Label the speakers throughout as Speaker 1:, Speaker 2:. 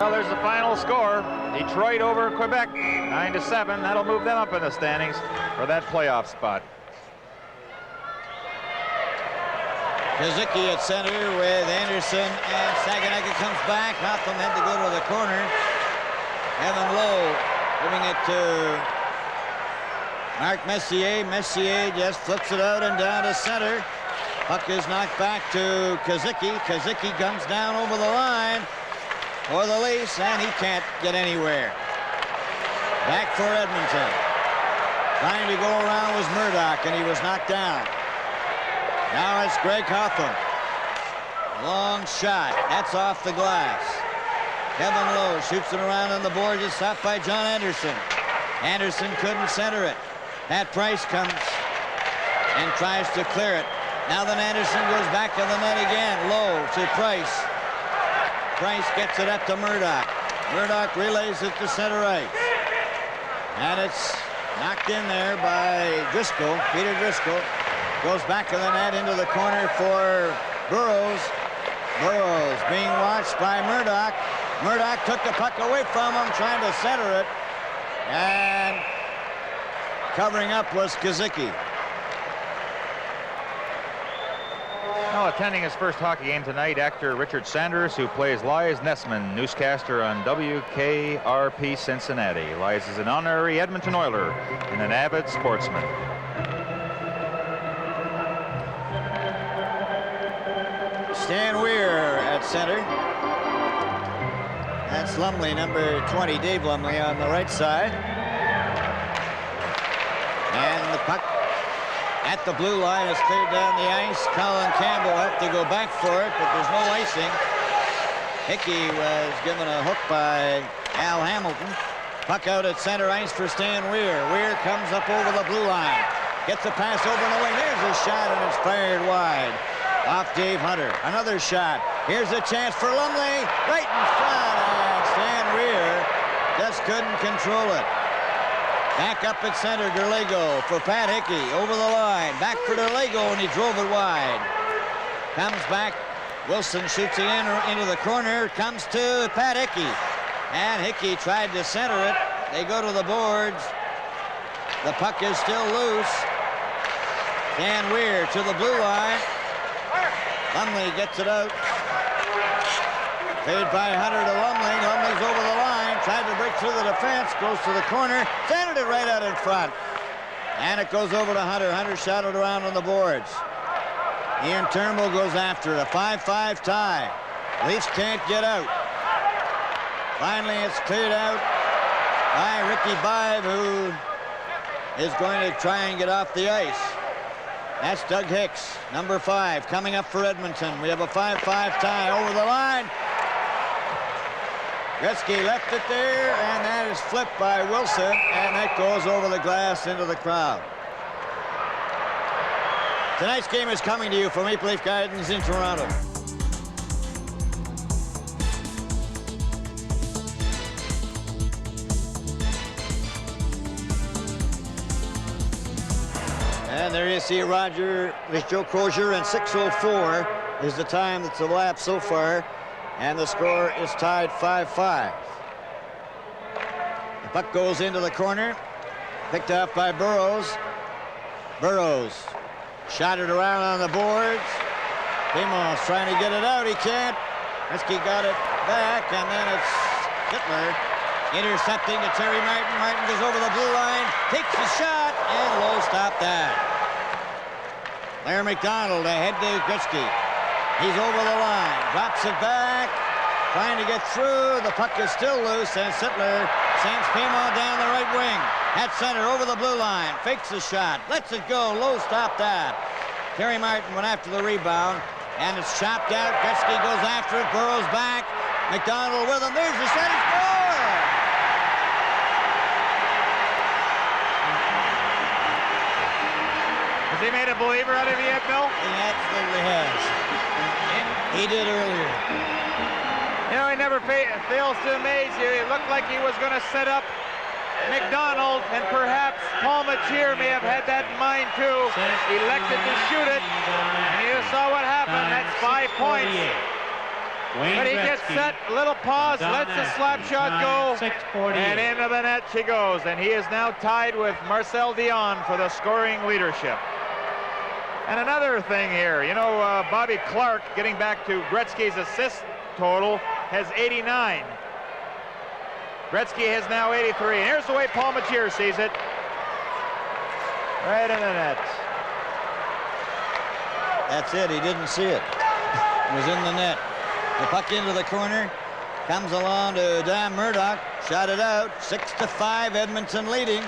Speaker 1: Well, there's the final score. Detroit over Quebec, 9-7. That'll move them up in the standings for that playoff spot.
Speaker 2: Kazicki at center with Anderson, and Saganaka comes back. Hotham had to go to the corner. Evan Lowe giving it to Mark Messier. Messier just flips it out and down to center. Puck is knocked back to Kazicki. Kazicki comes down over the line for the Leafs, and he can't get anywhere. Back for Edmonton. Trying to go around was Murdoch, and he was knocked down. Now it's Greg Hotham. Long shot. That's off the glass. Kevin Lowe shoots it around on the boards. It's stopped by John Anderson. Anderson couldn't center it. Pat Price comes and tries to clear it. Now then Anderson goes back to the net again. Lowe to Price. Price gets it up to Murdoch. Murdoch relays it to center ice. And it's knocked in there by Driscoll. Peter Driscoll. Goes back to the net into the corner for Burroughs. Burroughs being watched by Murdoch. Murdoch took the puck away from him, trying to center it. And covering up was Kazicki.
Speaker 1: Well, attending his first hockey game tonight, actor Richard Sanders, who plays Lies Nessman, newscaster on WKRP Cincinnati. Lies is an honorary Edmonton Oiler and an avid sportsman.
Speaker 2: Stan Weir at center. That's Lumley, number 20, Dave Lumley on the right side. And the puck at the blue line is cleared down the ice. Colin Campbell have to go back for it, but there's no icing. Hickey was given a hook by Al Hamilton. Puck out at center ice for Stan Weir. Weir comes up over the blue line. Gets a pass over the wing. There's a shot, and it's fired wide. Off Dave Hunter. Another shot. Here's a chance for Lumley. Right in front. And Stan Weir just couldn't control it. Back up at center, Derlego for Pat Hickey. Over the line. Back for Derlego, and he drove it wide. Comes back. Wilson shoots it into the corner. Comes to Pat Hickey. And Hickey tried to center it. They go to the boards. The puck is still loose. Stan Weir to the blue line. Lumley gets it out. Paid by Hunter to Lumley. Lumley's over the line. Tried to break through the defense. Goes to the corner. Centered it right out in front. And it goes over to Hunter. Hunter shot it around on the boards. Ian Turnbull goes after it. A 5-5 tie. Leafs can't get out. Finally, it's cleared out by Ricky Bive, who is going to try and get off the ice. That's Doug Hicks, number 5, coming up for Edmonton. We have a 5-5 tie over the line. Gretzky left it there, and that is flipped by Wilson, and that goes over the glass into the crowd. Tonight's game is coming to you from Maple Leaf Gardens in Toronto. And there you see Roger with Joe Crozier, and 6:04 is the time that's elapsed so far, and the score is tied 5-5. The puck goes into the corner, picked up by Burroughs. Burroughs shot it around on the boards. Demos trying to get it out, he can't. Gretzky got it back, and then it's Hitler intercepting to Terry Martin. Martin goes over the blue line, takes the shot, and Lowe stopped that. Larry McDonald ahead to Gretzky. He's over the line, drops it back, trying to get through. The puck is still loose, and Sittler sends Paymo down the right wing. At center, over the blue line, fakes the shot, lets it go. Lowe stopped that. Terry Martin went after the rebound, and it's chopped out. Gretzky goes after it, Burroughs back. McDonald with him. There's the set, he scores!
Speaker 1: Has he made a believer out of you yet, Bill?
Speaker 2: He absolutely has. He did earlier.
Speaker 1: You know, he never fails to amaze you. It looked like he was going to set up McDonald, and perhaps Paul Matier may have had that in mind too. Elected to shoot it, and you saw what happened. That's 5 points.
Speaker 3: But he gets set, a little pause, lets the slap shot go, and into the net she goes. And he is now tied with Marcel Dion for the scoring leadership. And another thing here, you know, Bobby Clark, getting back to Gretzky's assist total, has 89. Gretzky has now 83. And here's the way Paul Matier sees it. Right in the net.
Speaker 2: That's it. He didn't see it. It was in the net. The puck into the corner. Comes along to Dan Murdoch. Shot it out. 6-5, Edmonton leading.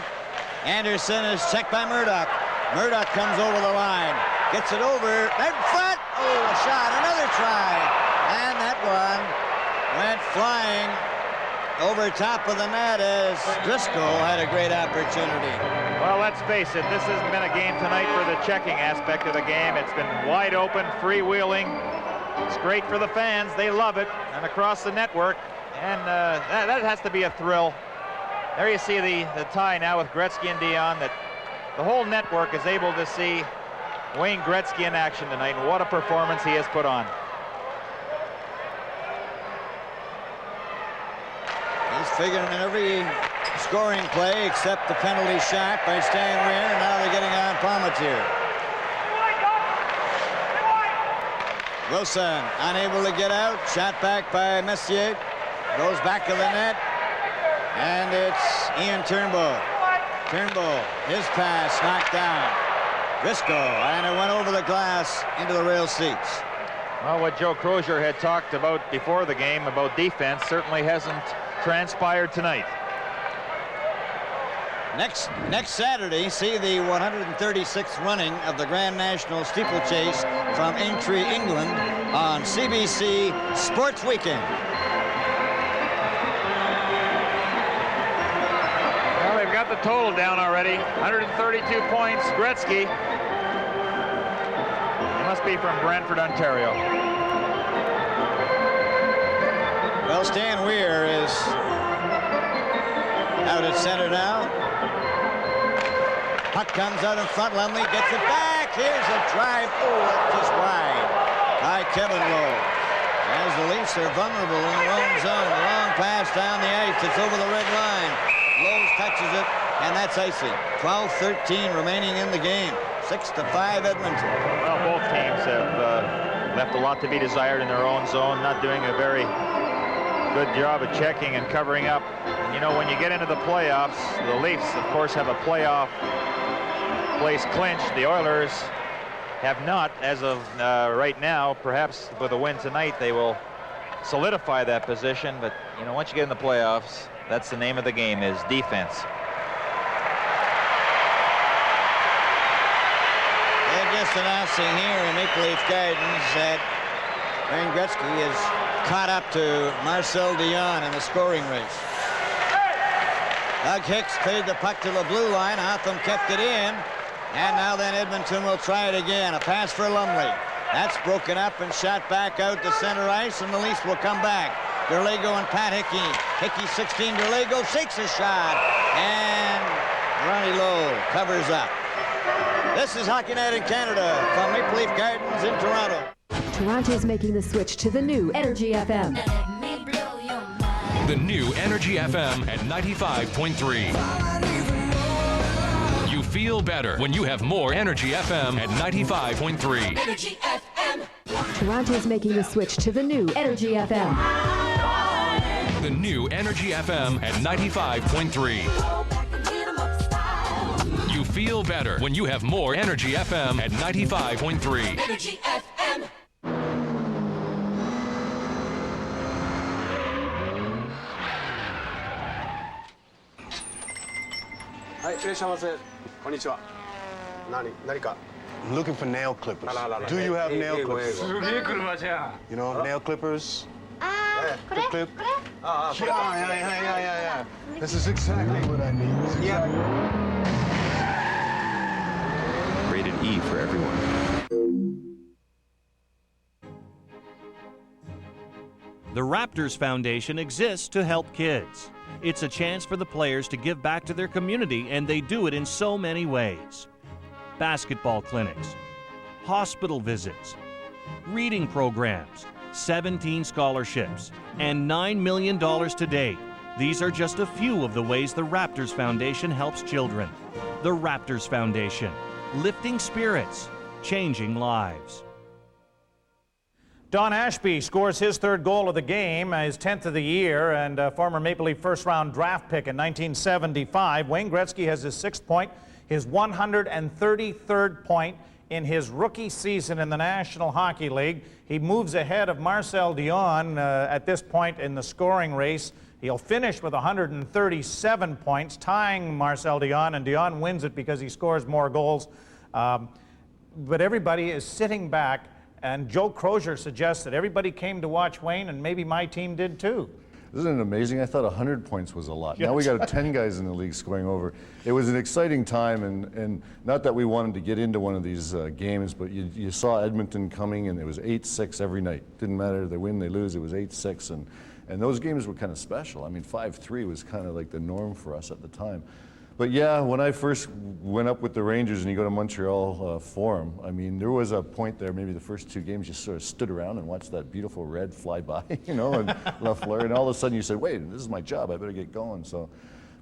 Speaker 2: Anderson is checked by Murdoch. Murdoch comes over the line. Gets it over. Right in front. Oh, a shot. Another try. And that one went flying over top of the net as Driscoll had a great opportunity.
Speaker 3: Well, let's face it, this hasn't been a game tonight for the checking aspect of the game. It's been wide open, freewheeling. It's great for the fans. They love it. And across the network. And that has to be a thrill. There you see the tie now with Gretzky and Dion, that the whole network is able to see Wayne Gretzky in action tonight. And what a performance he has put on.
Speaker 2: He's figuring in every scoring play except the penalty shot by Stan Weir, and now they're getting on Palmatier. Wilson unable to get out. Shot back by Messier. Goes back to the net. And it's Ian Turnbull. Turnbull, his pass knocked down. Briscoe, and it went over the glass into the rail seats.
Speaker 1: Well, what Joe Crozier had talked about before the game about defense certainly hasn't transpired tonight.
Speaker 2: Next Saturday, see the 136th running of the Grand National Steeplechase from Aintree, England on CBC Sports Weekend.
Speaker 3: Well, they've got the total down already. 132 points. Gretzky. He must be from Brantford, Ontario.
Speaker 2: Well, Stan Weir is out at center now. Puck comes out in front. Lumley gets it back. Here's a drive. Oh, it's just wide by Kevin Lowe. As the Leafs are vulnerable in their own zone. A long pass down the ice. It's over the red line. Lowe touches it, and that's icy. 12-13 remaining in the game. 6-5 Edmonton.
Speaker 1: Well, both teams have left a lot to be desired in their own zone, not doing a very good job of checking and covering up. And, you know, when you get into the playoffs, the Leafs, of course, have a playoff place clinched. The Oilers have not, as of right now. Perhaps with a win tonight, they will solidify that position. But, you know, once you get in the playoffs, that's the name of the game, is defense.
Speaker 2: They're just announcing here in Maple Leaf Gardens that Wayne Gretzky is caught up to Marcel Dion in the scoring race. Doug Hicks played the puck to the blue line. Hotham kept it in. And now then Edmonton will try it again. A pass for Lumley. That's broken up and shot back out to center ice, and the Leafs will come back. Derlego and Pat Hickey. Hickey 16, Derlego shakes a shot. And Ronnie Lowe covers up. This is Hockey Night in Canada from Maple Leaf Gardens in Toronto.
Speaker 4: Toronto's making the switch to the new Energy FM.
Speaker 5: The new Energy FM at 95.3. You feel better when you have more Energy FM at 95.3.
Speaker 4: Energy FM. Toronto's making the switch to the new Energy FM.
Speaker 5: The new Energy FM at 95.3. You feel better when you have more Energy FM at 95.3.
Speaker 4: Energy FM.
Speaker 6: I'm looking for nail clippers. Do you have nail clippers? You know, nail clippers? Clip. Yeah. This is exactly what I need.
Speaker 7: Rated E for everyone.
Speaker 8: The Raptors Foundation exists to help kids. It's a chance for the players to give back to their community, and they do it in so many ways. Basketball clinics, hospital visits, reading programs, 17 scholarships, and $9 million to date. These are just a few of the ways the Raptors Foundation helps children. The Raptors Foundation, lifting spirits, changing lives.
Speaker 9: Don Ashby scores his third goal of the game, his 10th of the year, and former Maple Leaf first-round draft pick in 1975. Wayne Gretzky has his 6th point, his 133rd point in his rookie season in the National Hockey League. He moves ahead of Marcel Dionne at this point in the scoring race. He'll finish with 137 points, tying Marcel Dionne, and Dionne wins it because he scores more goals. But everybody is sitting back, and Joe Crozier suggests that everybody came to watch Wayne, and maybe my team did too.
Speaker 10: Isn't it amazing? I thought 100 points was a lot. Now we got 10 guys in the league scoring over. It was an exciting time, and not that we wanted to get into one of these games, but you saw Edmonton coming, and it was 8-6 every night. Didn't matter, they win, they lose, it was 8-6, and those games were kind of special. I mean, 5-3 was kind of like the norm for us at the time. But yeah, when I first went up with the Rangers and you go to Montreal Forum, I mean, there was a point there, maybe the first 2 games, you sort of stood around and watched that beautiful red fly by, you know, and Lafleur, and all of a sudden you said, wait, this is my job, I better get going. So,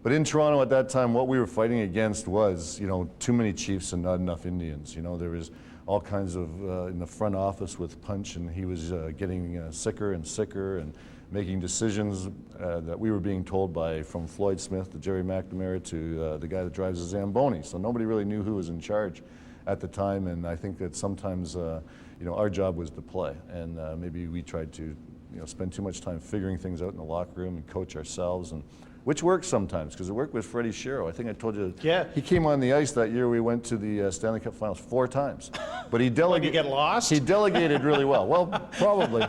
Speaker 10: but in Toronto at that time, what we were fighting against was, you know, too many Chiefs and not enough Indians. You know, there was all kinds of, in the front office with Punch, and he was getting sicker and sicker, and making decisions that we were being told by, from Floyd Smith to Jerry McNamara to the guy that drives the Zamboni. So nobody really knew who was in charge at the time, and I think that sometimes, you know, our job was to play, and maybe we tried to, you know, spend too much time figuring things out in the locker room and coach ourselves, and which works sometimes, because it worked with Freddie Shero. I think I told you,
Speaker 9: yeah.
Speaker 10: He came on the ice that year. We went to the Stanley Cup Finals 4 times, but he delegated.
Speaker 9: Did you get lost?
Speaker 10: He delegated really well. Well, probably.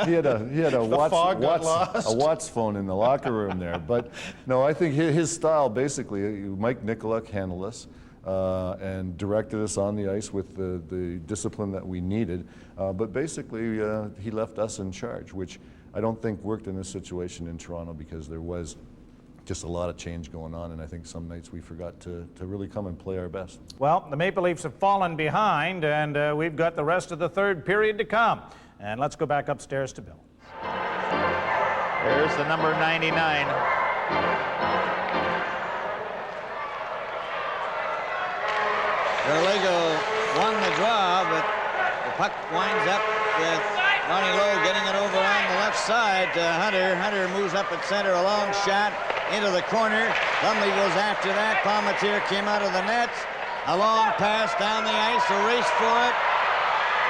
Speaker 10: He had a Watts phone in the locker room there. But no, I think his style basically. Mike Nicolak handled us and directed us on the ice with the discipline that we needed. But basically, he left us in charge, which I don't think worked in this situation in Toronto, because there was just a lot of change going on, and I think some nights we forgot to really come and play our best.
Speaker 9: Well, the Maple Leafs have fallen behind, and we've got the rest of the third period to come. And let's go back upstairs to Bill.
Speaker 3: There's the number 99.
Speaker 2: Verligo won the draw, but the puck winds up with Ronnie Lowe getting it over on the left side to Hunter. Hunter moves up at center, a long shot into the corner. Lumley goes after that. Palmatier came out of the net. A long pass down the ice, a race for it.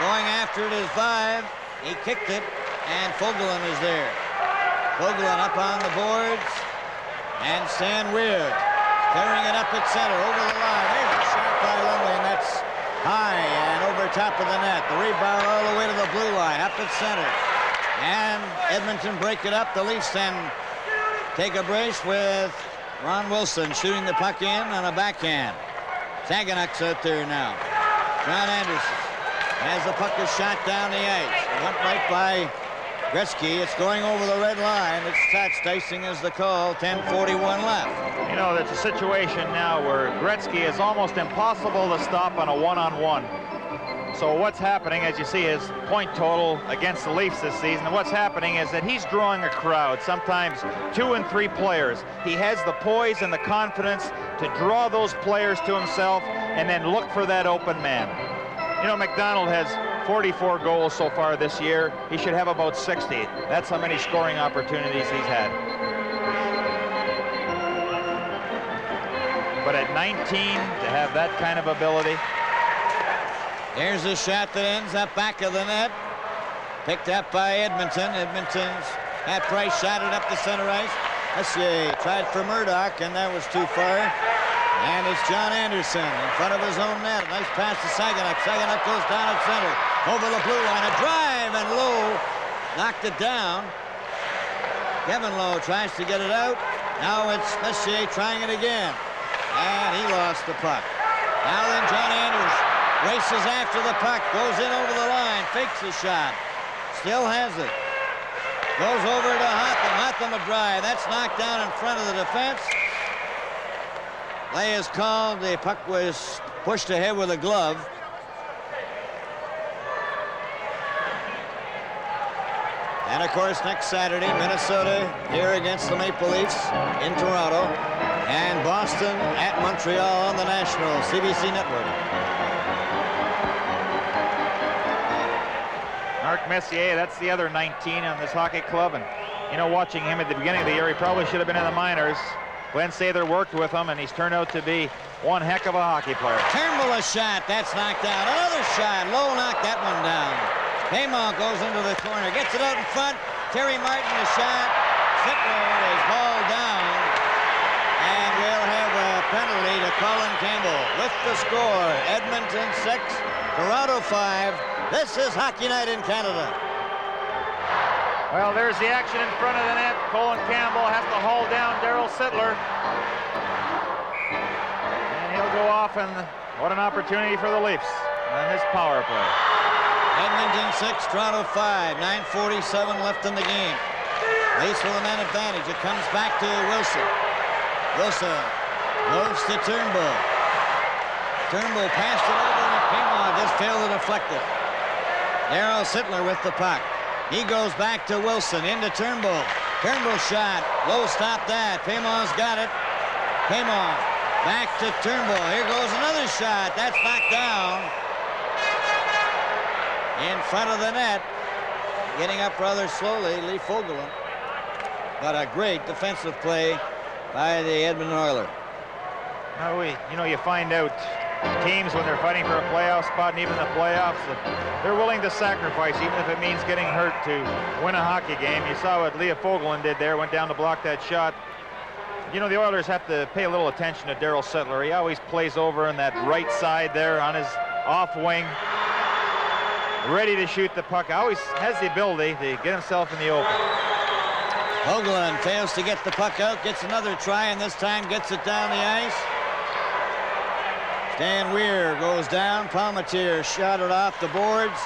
Speaker 2: Going after it is Vive. He kicked it, and Fogelin is there. Fogelin up on the boards, and Stan Weird carrying it up at center, over the line. There's a shot by Lumley, and that's high and over top of the net. The rebound all the way to the blue line, up at center. And Edmonton break it up. The Leafs then take a brace with Ron Wilson shooting the puck in on a backhand. Saganuk's out there now. John Anderson, as the puck is shot down the ice. It went right by Gretzky. It's going over the red line. It's touched. Icing is the call. 10:41 left.
Speaker 3: You know, there's a situation now where Gretzky is almost impossible to stop on a one-on-one. So what's happening, as you see his point total against the Leafs this season, and what's happening is that he's drawing a crowd, sometimes 2 and 3 players. He has the poise and the confidence to draw those players to himself and then look for that open man. You know, McDonald has 44 goals so far this year. He should have about 60. That's how many scoring opportunities he's had. But at 19, to have that kind of ability.
Speaker 2: Here's a shot that ends up back of the net. Picked up by Edmonton. Edmonton's Pat Price shot it up the center ice. Messier tried for Murdoch, and that was too far. And it's John Anderson in front of his own net. Nice pass to Saganuk. Saganuk goes down at center. Over the blue line. A drive, and Lowe knocked it down. Kevin Lowe tries to get it out. Now it's Messier trying it again. And he lost the puck. Now then John Anderson races after the puck. Goes in over the line. Fakes the shot. Still has it. Goes over to Hotham. Hotham a drive. That's knocked down in front of the defense. Play is called. The puck was pushed ahead with a glove. And, of course, next Saturday, Minnesota here against the Maple Leafs in Toronto, and Boston at Montreal on the national CBC network.
Speaker 3: Mark Messier, that's the other 19 on this hockey club. And, you know, watching him at the beginning of the year, he probably should have been in the minors. Glenn Sather worked with him, and he's turned out to be one heck of a hockey player.
Speaker 2: Turnbull a shot. That's knocked down. Another shot. Lowe knocked that one down. Paymont goes into the corner, gets it out in front. Terry Martin a shot. Sittler is hauled down. And we'll have a penalty to Colin Campbell. With the score, Edmonton 6, Toronto 5. This is Hockey Night in Canada.
Speaker 3: Well, there's the action in front of the net. Colin Campbell has to haul down Daryl Sittler. And he'll go off, and what an opportunity for the Leafs on this power play.
Speaker 2: Edmonton 6, Toronto 5, 9:47 left in the game. Leafs with a man advantage. It comes back to Wilson. Wilson moves to Turnbull. Turnbull passed it over, and Paymont just failed to deflect it. Daryl Sittler with the puck. He goes back to Wilson, into Turnbull. Turnbull shot. Lowe stopped that. Paymont's got it. Paymont back to Turnbull. Here goes another shot. That's knocked down. In front of the net. Getting up rather slowly, Lee Fogelin. But a great defensive play by the Edmonton Oilers.
Speaker 3: Now you find out teams when they're fighting for a playoff spot, and even the playoffs, they're willing to sacrifice, even if it means getting hurt to win a hockey game. You saw what Leah Fogelin did there, went down to block that shot. You know, the Oilers have to pay a little attention to Daryl Sittler. He always plays over on that right side there on his off wing, ready to shoot the puck. Always has the ability to get himself in the open.
Speaker 2: Fogelin fails to get the puck out, gets another try, and this time gets it down the ice. Stan Weir goes down. Palmatier shot it off the boards,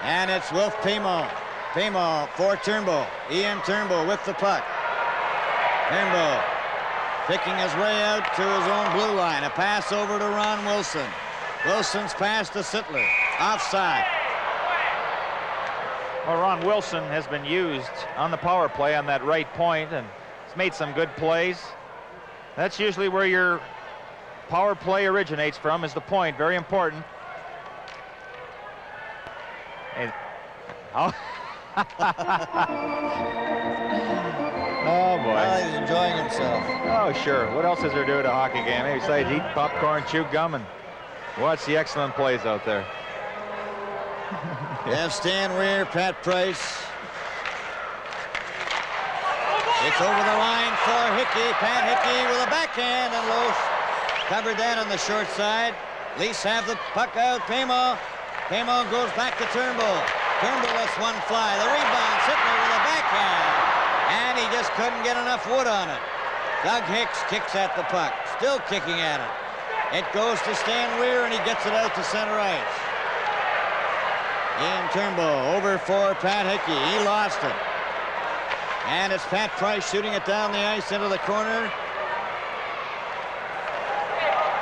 Speaker 2: and it's Wolf Paymont. Paymont for Turnbull. Ian Turnbull with the puck. Turnbull picking his way out to his own blue line. A pass over to Ron Wilson. Wilson's pass to Sittler. Offside.
Speaker 3: Well, Ron Wilson has been used on the power play on that right point, and he's made some good plays. That's usually where your power play originates from, is the point. Very important. And, oh. Oh, boy.
Speaker 2: Well, he's enjoying himself.
Speaker 3: Oh, sure. What else is there to do at a hockey game? Maybe besides eat popcorn, chew gum, and watch the excellent plays out there.
Speaker 2: Yeah, Stan Weir, Pat Price. It's over the line for Hickey. Pat Hickey with a backhand, and Lowe covered that on the short side. Leafs have the puck out. Paymont goes back to Turnbull. Turnbull lets one fly. The rebound, Sittler with a backhand. And he just couldn't get enough wood on it. Doug Hicks kicks at the puck. Still kicking at it. It goes to Stan Weir, and he gets it out to center ice. Ian Turnbull over for Pat Hickey. He lost it. And it's Pat Price shooting it down the ice into the corner.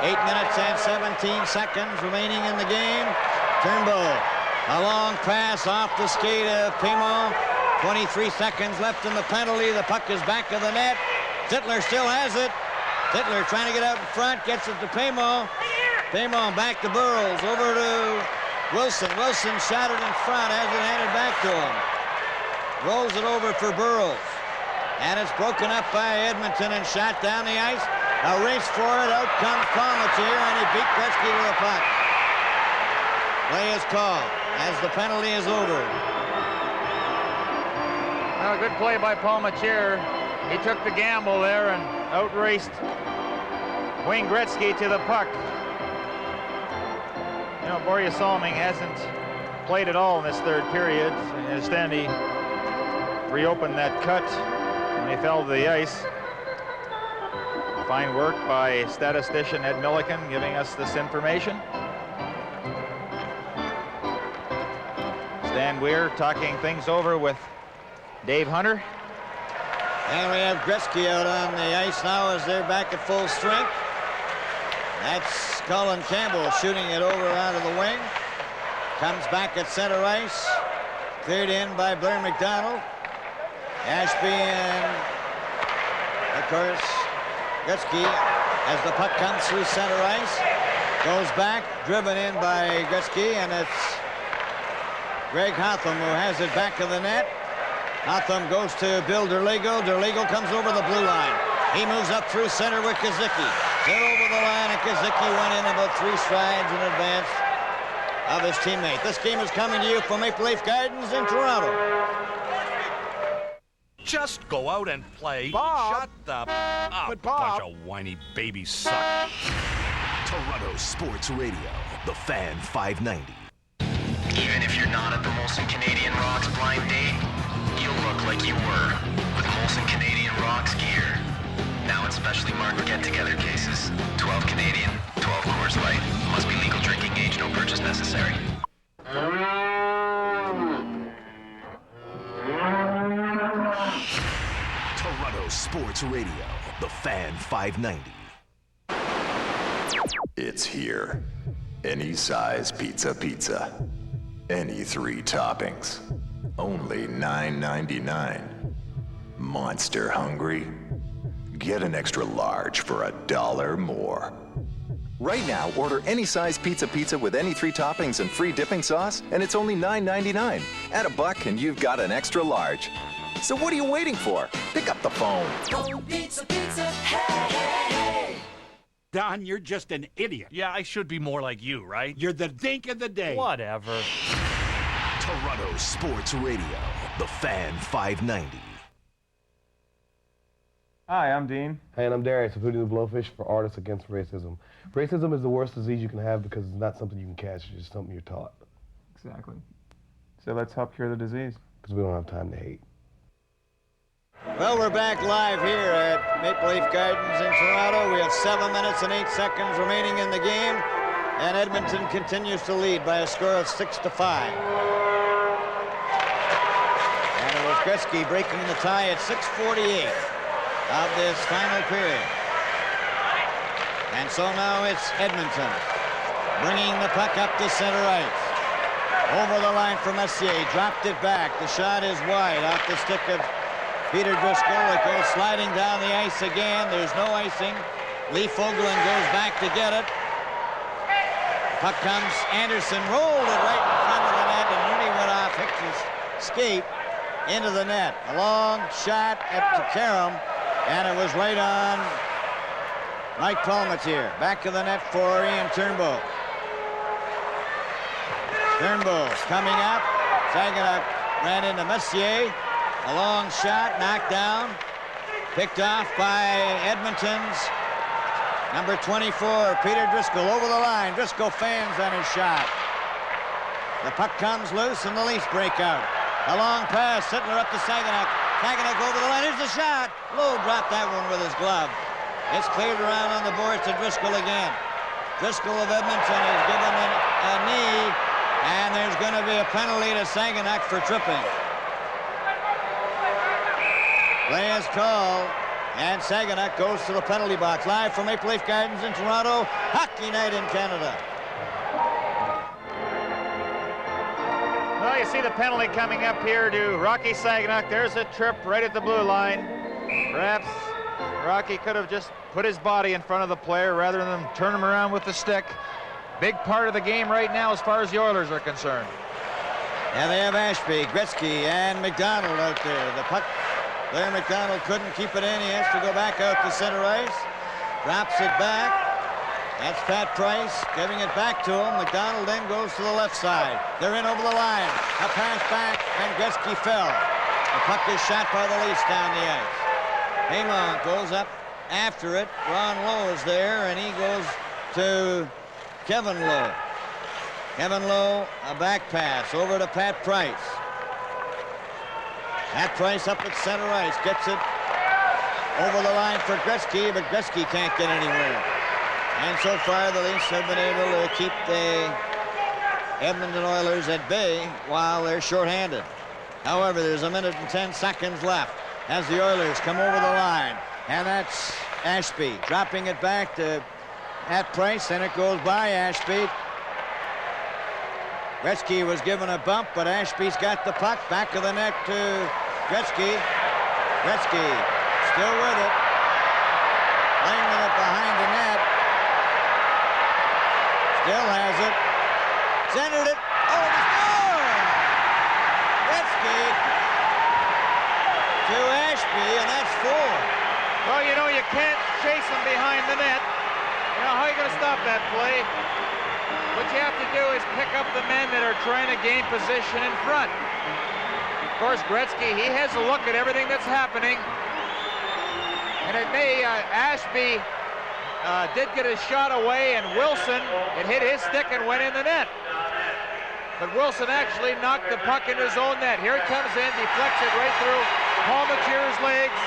Speaker 2: 8 minutes and 17 seconds remaining in the game. Turnbull, a long pass off the skate of Paymont. 23 seconds left in the penalty. The puck is back of the net. Sittler still has it. Sittler trying to get out in front, gets it to Paymont. Paymont back to Burroughs, over to Wilson. Wilson shot it in front, has it handed back to him. Rolls it over for Burroughs. And it's broken up by Edmonton and shot down the ice. A race for it. Out comes Palmatier, and he beat Gretzky to the puck. Play is called as the penalty is over.
Speaker 3: Well, good play by Palmatier. He took the gamble there and outraced Wayne Gretzky to the puck. You know, Borje Salming hasn't played at all in this third period. Instead, he reopened that cut when he fell to the ice. Fine work by statistician Ed Milliken giving us this information. Stan Weir talking things over with Dave Hunter.
Speaker 2: And we have Gretzky out on the ice now as they're back at full strength. That's Colin Campbell shooting it over onto the wing. Comes back at center ice. Cleared in by Blair McDonald. Ashby and, of course, Gretzky, as the puck comes through center ice, goes back, driven in by Gretzky, and it's Greg Hotham who has it back of the net. Hotham goes to Bill Derligo. Derligo comes over the blue line. He moves up through center with Kazicki. They're over the line, and Kazicki went in about 3 strides in advance of his teammate. This game is coming to you from Maple Leaf Gardens in Toronto.
Speaker 11: Just go out and play.
Speaker 12: Bob.
Speaker 11: Shut the up.
Speaker 12: But Bob.
Speaker 11: Bunch of whiny babies suck.
Speaker 13: Toronto Sports Radio, the Fan 590.
Speaker 14: Even if you're not at the Molson Canadian Rocks blind date, you'll look like you were with Molson Canadian Rocks gear. Now in specially marked get-together cases. 12 Canadian, 12 Coors Light. Must be legal drinking age, no purchase necessary.
Speaker 13: Toronto Sports Radio, the Fan 590.
Speaker 15: It's here. Any size pizza. Any 3 toppings. Only $9.99. Monster hungry? Get an extra large for $1 more.
Speaker 16: Right now, order any size pizza with any 3 toppings and free dipping sauce, and it's only $9.99. Add $1 and you've got an extra large. So what are you waiting for? Pick up the phone.
Speaker 12: Pizza, hey. Don, you're just an idiot.
Speaker 11: Yeah, I should be more like you, right?
Speaker 12: You're the dink of the day.
Speaker 8: Whatever.
Speaker 13: Toronto Sports Radio, the Fan 590.
Speaker 17: Hi, I'm Dean.
Speaker 18: Hey, and I'm Darius, including the Blowfish for Artists Against Racism. Racism is the worst disease you can have because it's not something you can catch, it's just something you're taught.
Speaker 17: Exactly. So let's help cure the disease.
Speaker 18: Because we don't have time to hate.
Speaker 2: Well, we're back live here at Maple Leaf Gardens in Toronto. We have 7 minutes and 8 seconds remaining in the game, and Edmonton continues to lead by a score of 6-5. And it was Gretzky breaking the tie at 6:48 of this final period. And so now it's Edmonton bringing the puck up to center ice. Over the line for Messier, dropped it back. The shot is wide off the stick of Peter Driscoll. It goes sliding down the ice again. There's no icing. Lee Fogelin goes back to get it. Puck comes. Anderson rolled it right in front of the net, and Rooney went off, hooked his skate into the net. A long shot to Karam, and it was right on Mike Palmatier. Back of the net for Ian Turnbow. Turnbow coming up. Saginaw ran into Messier. A long shot, knocked down, picked off by Edmonton's number 24, Peter Driscoll, over the line. Driscoll fans on his shot. The puck comes loose and the Leafs break out. A long pass, Sittler up to Saginaw. Saginaw over the line, here's the shot. Lowe dropped that one with his glove. It's cleared around on the boards to Driscoll again. Driscoll of Edmonton is given a knee, and there's going to be a penalty to Saginaw for tripping. Play is called, and Saginaw goes to the penalty box. Live from Maple Leaf Gardens in Toronto, Hockey Night in Canada.
Speaker 3: Well, you see the penalty coming up here to Rocky Saginaw. There's a trip right at the blue line. Perhaps Rocky could have just put his body in front of the player rather than turn him around with the stick. Big part of the game right now as far as the Oilers are concerned.
Speaker 2: And they have Ashby, Gretzky, and McDonald out there. The puck there, McDonald couldn't keep it in. He has to go back out to center ice. Drops it back. That's Pat Price giving it back to him. McDonald then goes to the left side. They're in over the line. A pass back, and Gretzky fell. The puck is shot by the Leafs down the ice. Haymont goes up after it. Ron Lowe is there, and he goes to Kevin Lowe. Kevin Lowe, a back pass over to Pat Price. Pat Price up at center ice, gets it over the line for Gretzky, but Gretzky can't get anywhere. And so far, the Leafs have been able to keep the Edmonton Oilers at bay while they're shorthanded. However, there's 1 minute and 10 seconds left as the Oilers come over the line. And that's Ashby dropping it back to Pat Price, and it goes by Ashby. Gretzky was given a bump, but Ashby's got the puck. Back of the net to Gretzky. Gretzky still with it. Playing with it behind the net. Still has it. Centered it. Oh, the score! Gretzky to Ashby, and that's 4.
Speaker 3: Well, you know, you can't chase him behind the net. You know, how are you going to stop that play? What you have to do is pick up the men that are trying to gain position in front. Of course, Gretzky, he has a look at everything that's happening. And it may, Ashby did get his shot away, and Wilson, it hit his stick and went in the net. But Wilson actually knocked the puck into his own net. Here it comes in, deflects it right through Paul Machere's legs.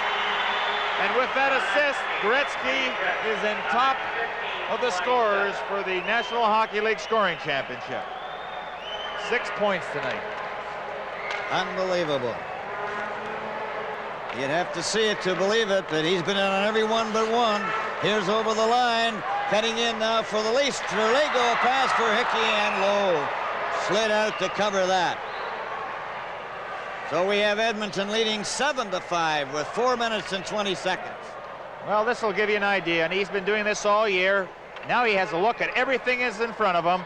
Speaker 3: And with that assist, Gretzky is in top of the scorers for the National Hockey League Scoring Championship. 6 points tonight.
Speaker 2: Unbelievable. You'd have to see it to believe it, but he's been in on every one but one. Here's over the line, cutting in now for the Leafs. Lego, a pass for Hickey, and Lowe slid out to cover that. So we have Edmonton leading 7-5 with 4 minutes and 20 seconds.
Speaker 3: Well, this will give you an idea, and he's been doing this all year. Now he has a look at everything is in front of him.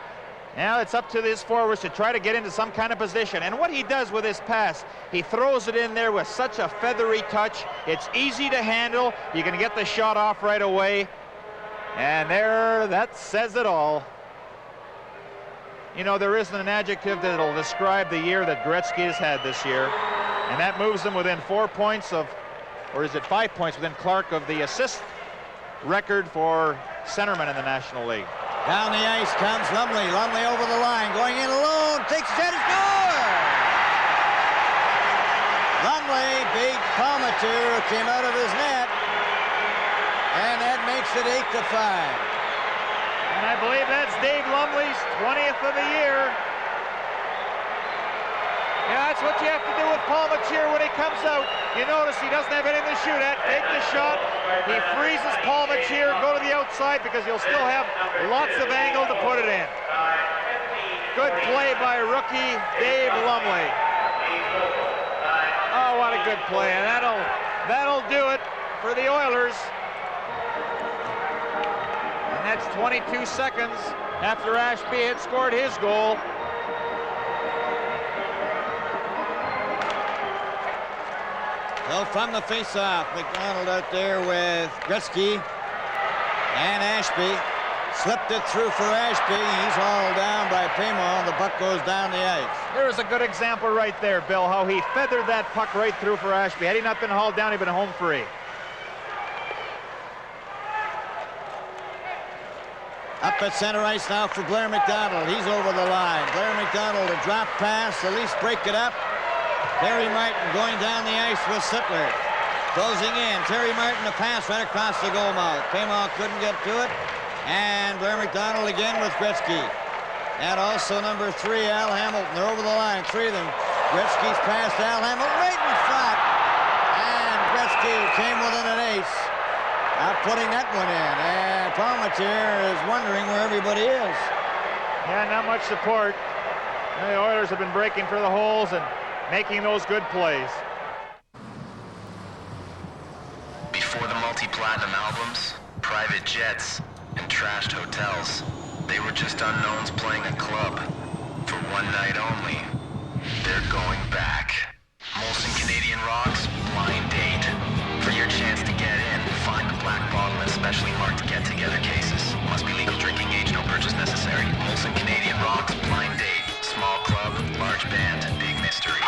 Speaker 3: Now it's up to his forwards to try to get into some kind of position. And what he does with his pass, he throws it in there with such a feathery touch. It's easy to handle. You can get the shot off right away. And there, that says it all. You know, there isn't an adjective that'll describe the year that Gretzky has had this year. And that moves him within 4 points of, or is it 5 points within Clark of the assist record for centerman in the National League.
Speaker 2: Down the ice comes Lumley. Lumley over the line, going in alone, takes a shot and scores! Lumley beat Palmature, who came out of his net, and that makes it 8-5.
Speaker 3: And I believe that's Dave Lumley's 20th of the year. Yeah, that's what you have to do with Paul Machere when he comes out. You notice he doesn't have anything to shoot at. Take the shot. He freezes Paul Machere, go to the outside because you'll still have lots of angle to put it in. Good play by rookie Dave Lumley. Oh, what a good play. And that'll do it for the Oilers. And that's 22 seconds after Ashby had scored his goal.
Speaker 2: Well, from the face-off, McDonald out there with Gretzky and Ashby. Slipped it through for Ashby. He's hauled down by Paymo. The puck goes down the ice.
Speaker 3: There's a good example right there, Bill, how he feathered that puck right through for Ashby. Had he not been hauled down, he'd been home free.
Speaker 2: Up at center ice now for Blair McDonald. He's over the line. Blair McDonald, a drop pass. The Leafs break it up. Terry Martin going down the ice with Sittler. Closing in. Terry Martin, a pass right across the goal mouth. Paymo couldn't get to it. And Blair McDonald again with Gretzky. And also number 3, Al Hamilton. They're over the line, 3 of them. Gretzky's past Al Hamilton right in front. And Gretzky came within an ace. Not putting that one in. And Palmature is wondering where everybody is.
Speaker 3: Yeah, not much support. The Oilers have been breaking for the holes and making those good plays.
Speaker 14: Before the multi-platinum albums, private jets, and trashed hotels, they were just unknowns playing a club. For one night only, they're going back. Molson Canadian Rocks Blind Date. For your chance to get in, find the black bottle in specially marked get-together cases. Must be legal drinking age, no purchase necessary. Molson Canadian Rocks Blind Date. Small club, large band, big mystery.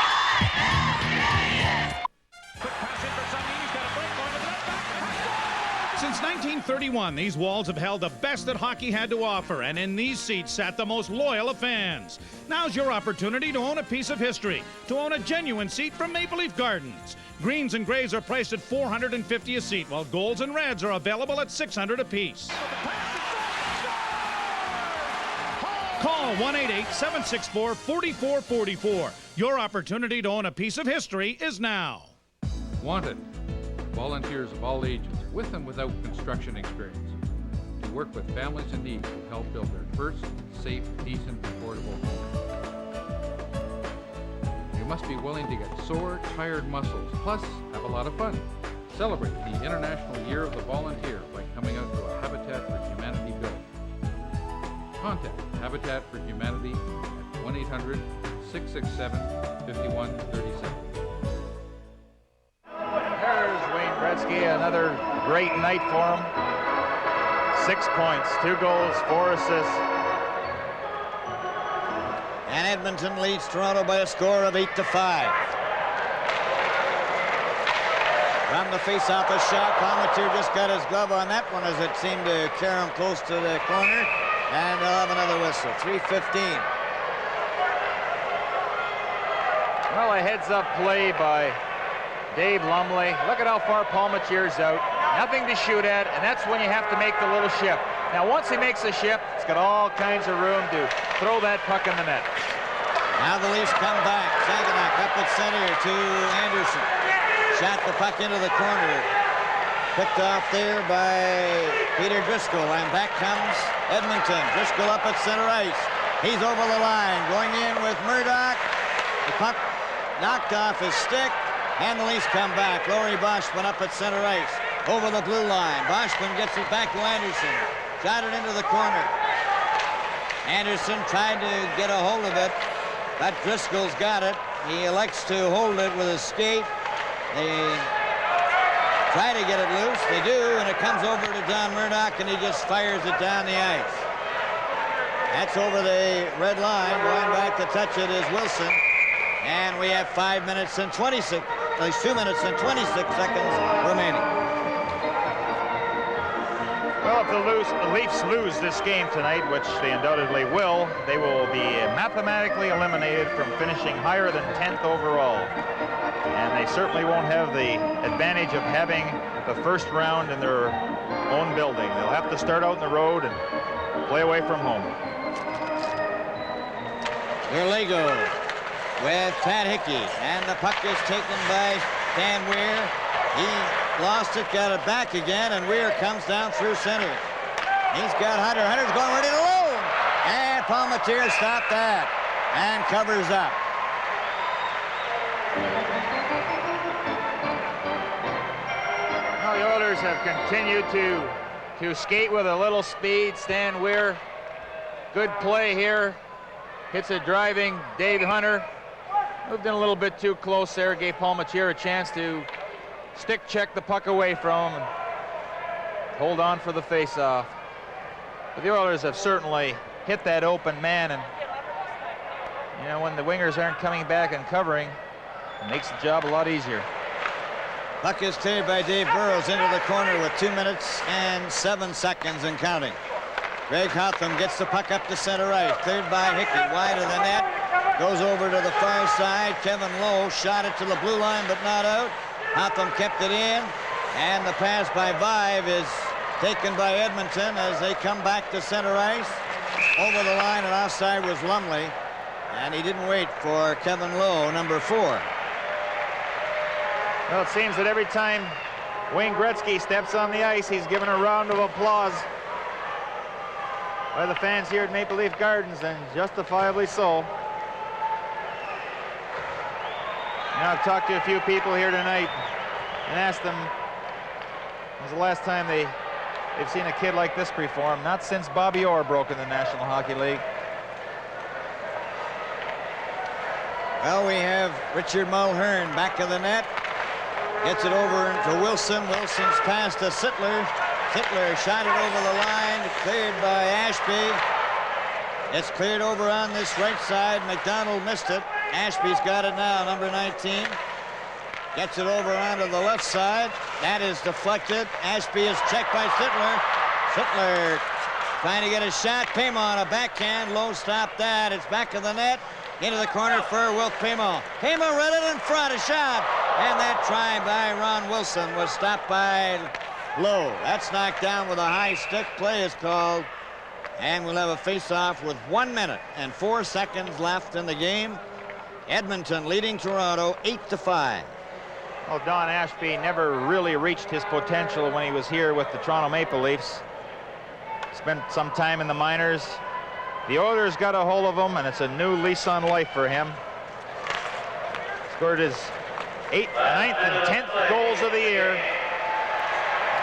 Speaker 19: Since 1931, these walls have held the best that hockey had to offer, and in these seats sat the most loyal of fans. Now's your opportunity to own a piece of history, to own a genuine seat from Maple Leaf Gardens. Greens and grays are priced at $450 a seat, while golds and reds are available at $600 apiece. Call 1-888-764-4444. Your opportunity to own a piece of history is now.
Speaker 20: Wanted. Volunteers of all ages, with and without construction experience, to work with families in need to help build their first safe, decent, affordable home. You must be willing to get sore, tired muscles, plus have a lot of fun. Celebrate the International Year of the Volunteer by coming out to a Habitat for Humanity building. Contact Habitat for Humanity at 1-800-667-5137.
Speaker 1: There's Wayne Gretzky, another great night for him. 6 points, 2 goals, 4 assists.
Speaker 2: And Edmonton leads Toronto by a score of 8-5. From the face-off a shot, Palmatier just got his glove on that one as it seemed to carry him close to the corner. And they'll have another whistle, 3:15.
Speaker 1: Well, a heads-up play by Dave Lumley. Look at how far Palmatier's out. Nothing to shoot at, and that's when you have to make the little shift. Now, once he makes a shift, it's got all kinds of room to throw that puck in the net.
Speaker 2: Now the Leafs come back. Saginaw up at center to Anderson. Shot the puck into the corner. Picked off there by Peter Driscoll, and back comes Edmonton. Driscoll up at center ice. He's over the line, going in with Murdoch. The puck knocked off his stick, and the Leafs come back. Laurie Boschman up at center ice, over the blue line. Boschman gets it back to Anderson. Shot it into the corner. Anderson tried to get a hold of it, but Driscoll's got it. He elects to hold it with his skate. They try to get it loose. They do, and it comes over to Don Murdoch, and he just fires it down the ice. That's over the red line. Going back to touch it is Wilson. And we have 5 minutes and 26, at least 2 minutes and 26 seconds remaining.
Speaker 1: Well, if the Leafs lose this game tonight, which they undoubtedly will, they will be mathematically eliminated from finishing higher than 10th overall. And they certainly won't have the advantage of having the first round in their own building. They'll have to start out on the road and play away from home.
Speaker 2: Here Lego with Pat Hickey, and the puck is taken by Stan Weir. He lost it, got it back again, and Weir comes down through center. He's got Hunter. Hunter's going right in alone, and Palmatier stopped that and covers up.
Speaker 1: Well, the Oilers have continued to skate with a little speed. Stan Weir, good play here. Hits a driving Dave Hunter. Moved in a little bit too close there. Gave Palmatier a chance to stick check the puck away from him and hold on for the face-off. But the Oilers have certainly hit that open man, and you know, when the wingers aren't coming back and covering, it makes the job a lot easier.
Speaker 2: Puck is cleared by Dave Burrows into the corner with 2 minutes and 7 seconds and counting. Greg Hotham gets the puck up to center ice, cleared by Hickey, wide of the net, goes over to the far side. Kevin Lowe shot it to the blue line, but not out. Hotham kept it in, and the pass by Vive is taken by Edmonton as they come back to center ice. Over the line and offside was Lumley, and he didn't wait for Kevin Lowe, number 4.
Speaker 1: Well, it seems that every time Wayne Gretzky steps on the ice, he's given a round of applause by the fans here at Maple Leaf Gardens, and justifiably so. You know, I've talked to a few people here tonight and asked them when's the last time they've seen a kid like this perform. Not since Bobby Orr broke in the National Hockey League.
Speaker 2: Well, we have Richard Mulhern back of the net. Gets it over to Wilson. Wilson's pass to Sittler. Sittler shot it over the line, cleared by Ashby. It's cleared over on this right side. McDonald missed it. Ashby's got it now, number 19. Gets it over onto the left side. That is deflected. Ashby is checked by Sittler. Sittler trying to get a shot. Paymon, a backhand. Low stop that. It's back of the net. Into the corner for Wilf Paymon. Paymon read it in front, a shot. And that try by Ron Wilson was stopped by Lowe. That's knocked down with a high stick. Play is called. And we'll have a face-off with 1 minute and 4 seconds left in the game. Edmonton leading Toronto 8-5.
Speaker 1: Well, Don Ashby never really reached his potential when he was here with the Toronto Maple Leafs. Spent some time in the minors. The Oilers got a hold of him, and it's a new lease on life for him. Scored his 8th, 9th, and 10th goal
Speaker 3: goals of the year.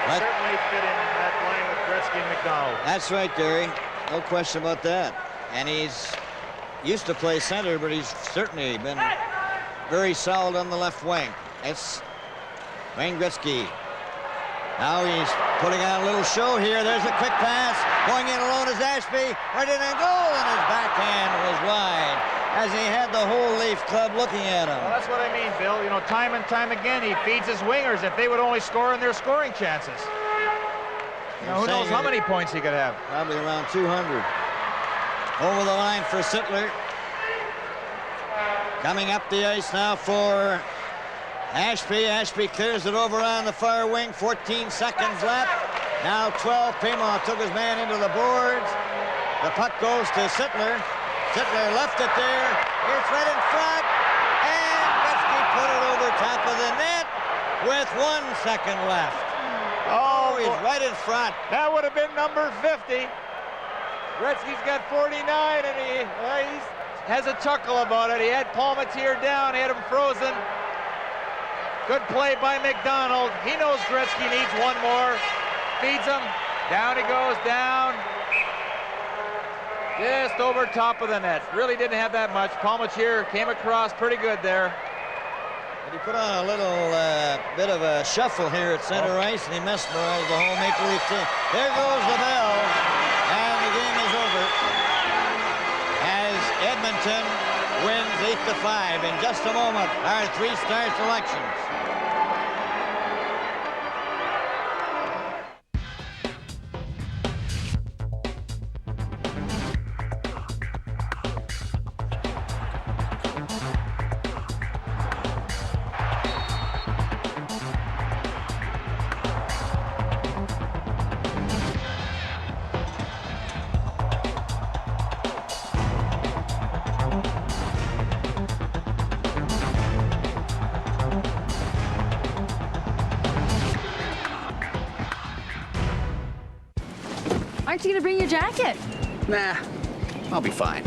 Speaker 3: Certainly fit in that line with Gretzky and McDonald.
Speaker 2: That's right, Gary. No question about that. And he's used to play center, but he's certainly been very solid on the left wing. It's Wayne Gretzky. Now he's putting on a little show here. There's a quick pass. Going in alone is Ashby. Right in and goal, and his backhand was wide as he had the whole Leaf club looking at him.
Speaker 3: Well, that's what I mean, Bill. You know, time and time again, he feeds his wingers if they would only score in their scoring chances. You know, who knows how many points he could have?
Speaker 2: Probably around 200. Over the line for Sittler. Coming up the ice now for Ashby. Ashby clears it over on the far wing. 14 seconds left. Now 12. Pimont took his man into the boards. The puck goes to Sittler. Sittler left it there. It's right in front. And Gretzky put it over top of the net with 1 second left. Oh, he's right in front.
Speaker 3: That would have been number 50. Gretzky's got 49, and he has a chuckle about it. He had Palmatier down, he had him frozen. Good play by McDonald. He knows Gretzky needs one more. Feeds him. Down he goes, down. Just over top of the net. Really didn't have that much. Palmatier came across pretty good there.
Speaker 2: And he put on a little bit of a shuffle here at center ice, and he mesmerized the whole Maple Leaf team. There goes the bell, and the game is over as Edmonton wins 8-5. In just a moment, our three-star selections.
Speaker 21: Aren't you going to bring your jacket?
Speaker 22: Nah, I'll be fine.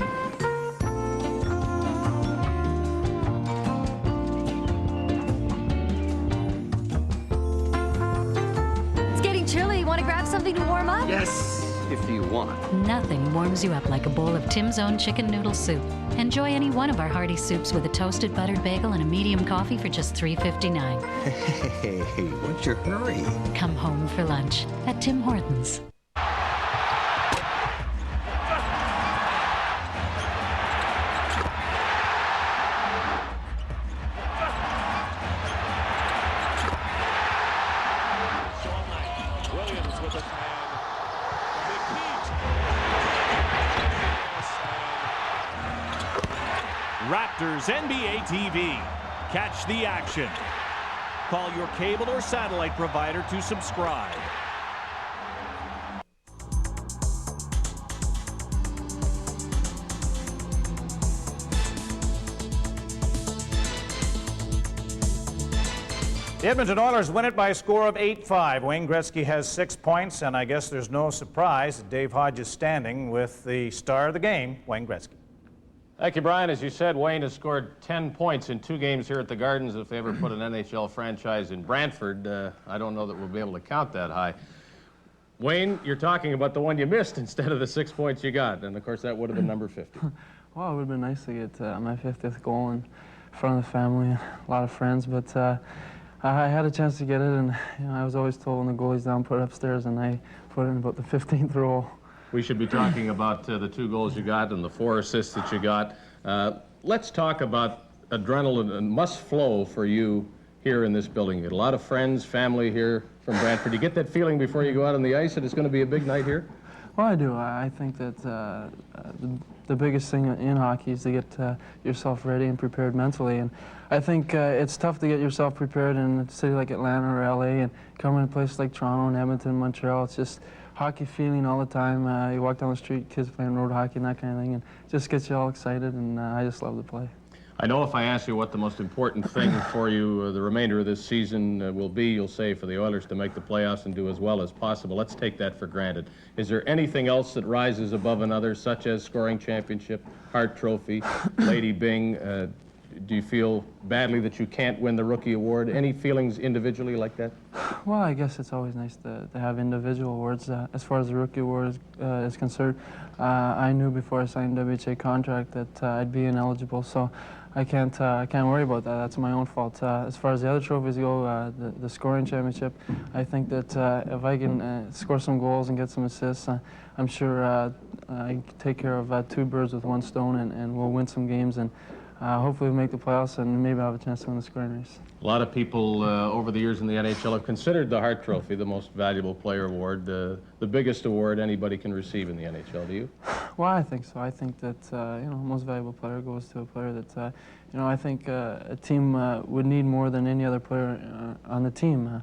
Speaker 21: It's getting chilly. Want to grab something to warm up?
Speaker 22: Yes, if you want.
Speaker 23: Nothing warms you up like a bowl of Tim's Own chicken noodle soup. Enjoy any one of our hearty soups with a toasted buttered bagel and a medium coffee for just $3.59.
Speaker 22: Hey, what's your hurry?
Speaker 23: Come home for lunch at Tim Hortons.
Speaker 8: Raptors NBA TV. Catch the action. Call your cable or satellite provider to subscribe.
Speaker 9: The Edmonton Oilers win it by a score of 8-5. Wayne Gretzky has 6 points, and I guess there's no surprise that Dave Hodge is standing with the star of the game, Wayne Gretzky.
Speaker 24: Thank you, Brian. As you said, Wayne has scored 10 points in 2 games here at the Gardens. If they ever put an NHL franchise in Brantford, I don't know that we'll be able to count that high. Wayne, you're talking about the one you missed instead of the 6 points you got, and of course that would have been number 50.
Speaker 25: Well, it would have been nice to get my 50th goal in front of the family and a lot of friends, but I had a chance to get it, and I was always told when the goalie's down, put it upstairs, and I put it in about the 15th row.
Speaker 24: We should be talking about the 2 goals you got and the 4 assists that you got. Let's talk about adrenaline and must flow for you here in this building. You get a lot of friends, family here from Brantford. You get that feeling before you go out on the ice that it's going to be a big night here?
Speaker 25: Well, I do. I think that the biggest thing in hockey is to get yourself ready and prepared mentally. And I think it's tough to get yourself prepared in a city like Atlanta or LA, and coming to places like Toronto and Edmonton, Montreal. It's just hockey feeling all the time. You walk down the street, kids playing road hockey and that kind of thing, and it just gets you all excited, and I just love to play.
Speaker 24: I know if I ask you what the most important thing for you the remainder of this season will be, you'll say for the Oilers to make the playoffs and do as well as possible. Let's take that for granted. Is there anything else that rises above another, such as scoring championship, Hart Trophy, Lady Byng? do you feel badly that you can't win the rookie award? Any feelings individually like that?
Speaker 25: Well, I guess it's always nice to have individual awards. As far as the rookie award is concerned, I knew before I signed a WHA contract that I'd be ineligible, so I can't worry about that. That's my own fault. As far as the other trophies go, the scoring championship, I think that if I can score some goals and get some assists, I'm sure I can take care of two birds with one stone, and we'll win some games, and hopefully we'll make the playoffs and maybe have a chance to win the scoring race.
Speaker 24: A lot of people over the years in the NHL have considered the Hart Trophy the most valuable player award, the biggest award anybody can receive in the NHL. Do you?
Speaker 25: Well, I think so. I think that most valuable player goes to a player that I think a team would need more than any other player on the team.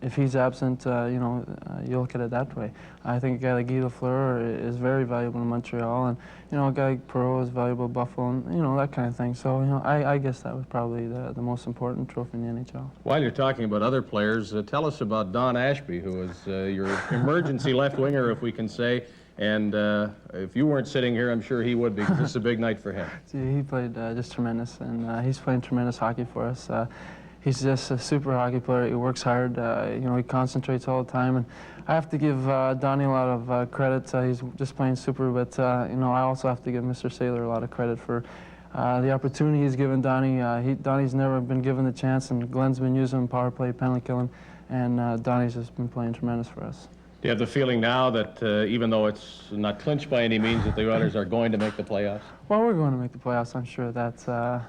Speaker 25: If he's absent, you look at it that way. I think a guy like Guy Lafleur is very valuable in Montreal, and a guy like Perreault is valuable at Buffalo, and that kind of thing. So I guess that was probably the most important trophy in the NHL.
Speaker 24: While you're talking about other players, tell us about Don Ashby, who is your emergency left winger, if we can say. And if you weren't sitting here, I'm sure he would be, because this is a big night for him.
Speaker 25: He played just tremendous, and he's playing tremendous hockey for us. He's just a super hockey player. He works hard. He concentrates all the time, and I have to give Donnie a lot of credit. He's just playing super, but I also have to give Mr. Saylor a lot of credit for the opportunity he's given Donnie. Donnie's never been given the chance, and Glenn's been using him power play, penalty killing, and Donnie's just been playing tremendous for us.
Speaker 24: Do you have the feeling now that even though it's not clinched by any means, that the Oilers are going to make the playoffs?
Speaker 25: Well, we're going to make the playoffs. I'm sure that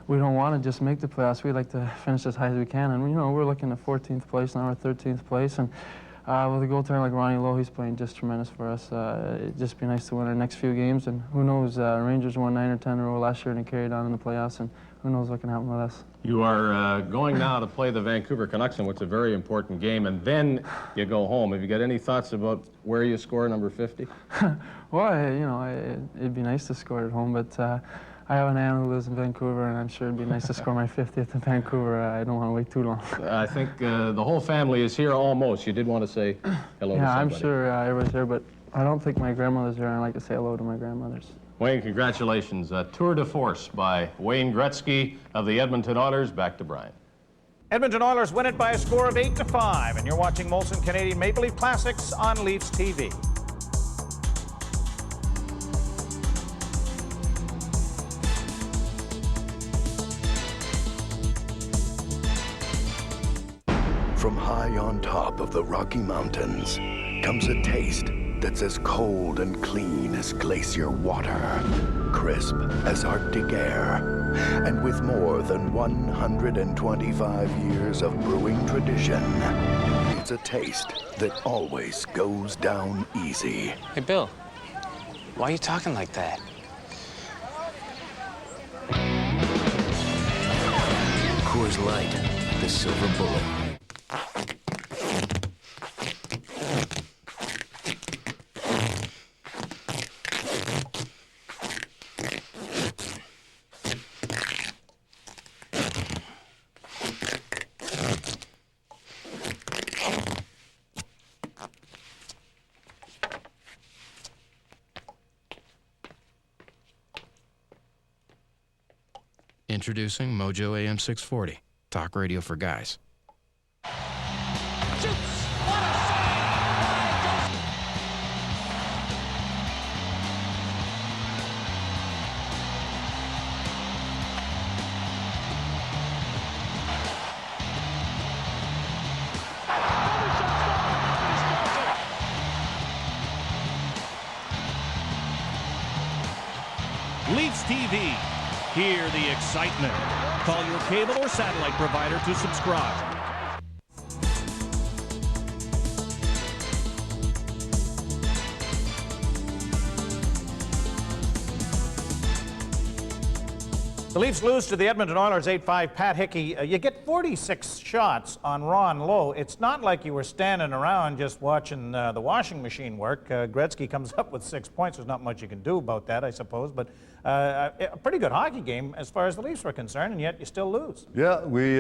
Speaker 25: we don't want to just make the playoffs. We'd like to finish as high as we can, and we're looking at 14th place now, or 13th place, and with a goaltender like Ronnie Lowe, he's playing just tremendous for us. It'd just be nice to win our next few games, and who knows, Rangers won 9 or 10 in a row last year and carried on in the playoffs, and who knows what can happen with us.
Speaker 24: You are going now to play the Vancouver Canucks, in what's a very important game, and then you go home. Have you got any thoughts about where you score number 50?
Speaker 25: Well, it'd be nice to score at home, but I have an aunt who lives in Vancouver, and I'm sure it'd be nice to score my 50th in Vancouver. I don't want to wait too long.
Speaker 24: I think the whole family is here almost. You did want to say hello to somebody.
Speaker 25: Yeah, I'm sure everybody's here, but I don't think my grandmother's here, and I'd like to say hello to my grandmothers.
Speaker 24: Wayne, congratulations. Tour de force by Wayne Gretzky of the Edmonton Oilers. Back to Brian.
Speaker 9: Edmonton Oilers win it by a score of 8-5, and you're watching Molson Canadian Maple Leaf Classics on Leafs TV.
Speaker 13: From high on top of the Rocky Mountains comes a taste that's as cold and clean as glacier water, crisp as Arctic air, and with more than 125 years of brewing tradition, it's a taste that always goes down easy.
Speaker 4: Hey, Bill, why are you talking like that?
Speaker 13: Coors Light, the silver bullet.
Speaker 5: Introducing Mojo AM 640, talk radio for guys.
Speaker 8: Leafs TV. Hear the excitement. Call your cable or satellite provider to subscribe.
Speaker 9: The Leafs lose to the Edmonton Oilers 8-5. Pat Hickey, you get 46 shots on Ron Lowe. It's not like you were standing around just watching the washing machine work. Gretzky comes up with 6 points. There's not much you can do about that, I suppose. But a pretty good hockey game as far as the Leafs were concerned, and yet you still lose.
Speaker 6: Yeah, we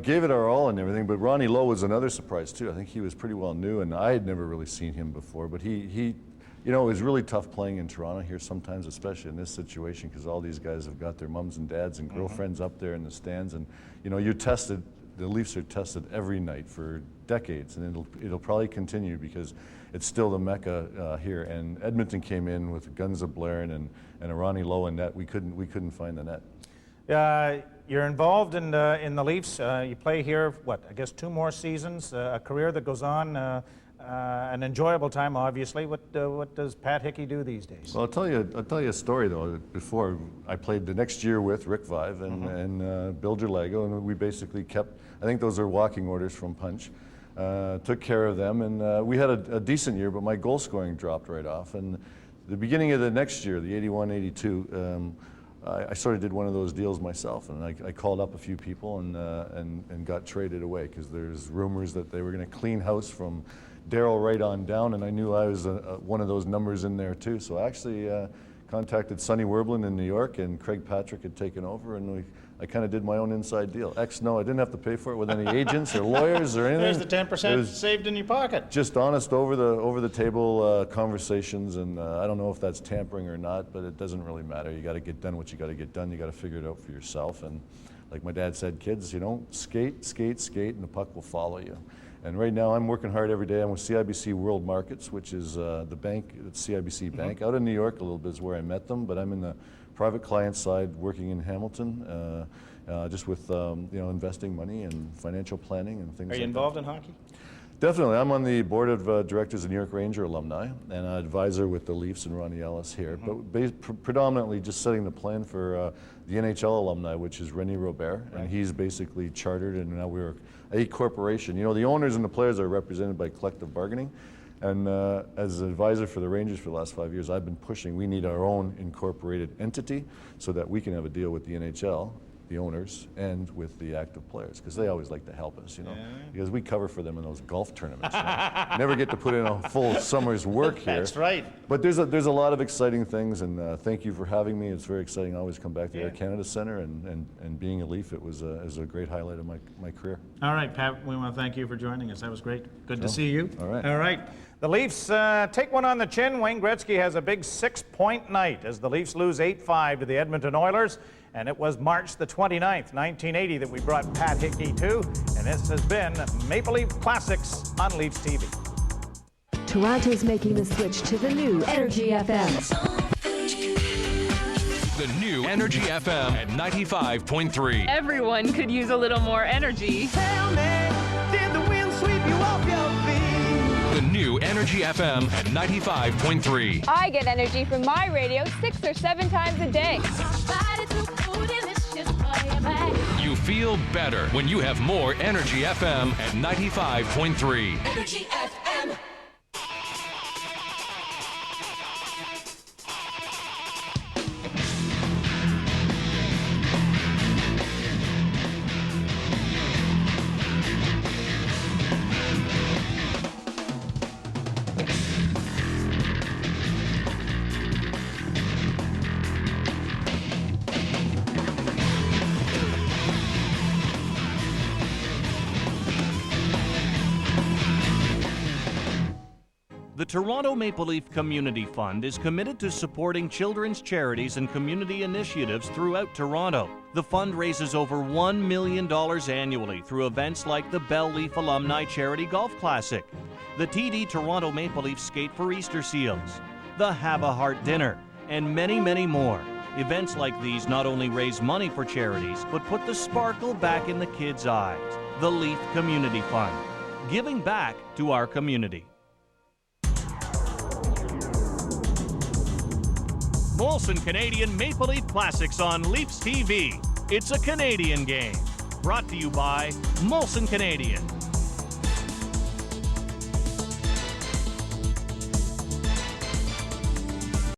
Speaker 6: gave it our all and everything. But Ronnie Lowe was another surprise too. I think he was pretty well new, and I had never really seen him before. But he You know, it was really tough playing in Toronto here sometimes, especially in this situation, because all these guys have got their mums and dads and girlfriends up there in the stands, and you know, you're tested. The Leafs are tested every night for decades, and it'll probably continue because it's still the mecca here. And Edmonton came in with guns a-blaring and a Ronnie Lowe in net. We couldn't find the net.
Speaker 9: You're involved in the Leafs. You play here, what, I guess 2 more seasons, a career that goes on, an enjoyable time, obviously. What does Pat Hickey do these days?
Speaker 6: Well, I'll tell you a story, though. Before, I played the next year with Rick Vive and Bill Gerlago, and we basically kept, I think those are walking orders from Punch, took care of them, and we had a decent year, but my goal scoring dropped right off. And the beginning of the next year, the 81-82, I sort of did one of those deals myself, and I called up a few people and got traded away because there's rumors that they were going to clean house from Darryl right on down, and I knew I was one of those numbers in there too. So I actually contacted Sonny Werblin in New York, and Craig Patrick had taken over, and I kind of did my own inside deal. No, I didn't have to pay for it with any agents or lawyers or anything.
Speaker 9: There's the 10% saved in your pocket.
Speaker 6: Just honest over the table conversations, and I don't know if that's tampering or not, but it doesn't really matter. You got to get done what you got to get done. You got to figure it out for yourself. And like my dad said, kids, you know, skate, skate, skate, and the puck will follow you. And right now, I'm working hard every day. I'm with CIBC World Markets, which is the bank, it's CIBC Bank. Out in New York a little bit is where I met them, but I'm in the private client side working in Hamilton, just with you know, investing money and financial planning and things like that.
Speaker 9: Are you involved in hockey?
Speaker 6: Definitely. I'm on the board of directors of New York Ranger alumni and an advisor with the Leafs and Ronnie Ellis here, but predominantly just setting the plan for the NHL alumni, which is René Robert, and he's basically chartered, and now we're a corporation. You know, the owners and the players are represented by collective bargaining, and as an advisor for the Rangers for the last 5 years, I've been pushing we need our own incorporated entity so that we can have a deal with the NHL, the owners, and with the active players, because they always like to help us, you know, because we cover for them in those golf tournaments. You know? Never get to put in a full summer's work here.
Speaker 9: That's right.
Speaker 6: But there's a lot of exciting things, and thank you for having me. It's very exciting. I always come back to Air Canada Centre, and being a Leaf, it was a great highlight of my career.
Speaker 9: All right, Pat, we want to thank you for joining us. That was great. Good to see you.
Speaker 6: All right.
Speaker 9: All right. The Leafs take one on the chin. Wayne Gretzky has a big 6-point night as the Leafs lose 8-5 to the Edmonton Oilers. And it was March the 29th, 1980 that we brought Pat Hickey to. And this has been Maple Leaf Classics on Leafs TV.
Speaker 7: Toronto's making the switch to the new Energy FM.
Speaker 10: The new Energy FM at 95.3.
Speaker 11: Everyone could use a little more energy.
Speaker 15: Tell me, did the wind sweep you off your feet?
Speaker 10: The new Energy FM at 95.3.
Speaker 11: I get energy from my radio 6 or 7 times a day.
Speaker 10: You feel better when you have more Energy FM at 95.3.
Speaker 15: Energy FM.
Speaker 8: The Toronto Maple Leaf Community Fund is committed to supporting children's charities and community initiatives throughout Toronto. The fund raises over $1 million annually through events like the Bell Leaf Alumni Charity Golf Classic, the TD Toronto Maple Leaf Skate for Easter Seals, the Have a Heart Dinner, and many, many more. Events like these not only raise money for charities, but put the sparkle back in the kids' eyes. The Leaf Community Fund, giving back to our community. Molson Canadian Maple Leaf Classics on Leafs TV. It's a Canadian game. Brought to you by Molson Canadian.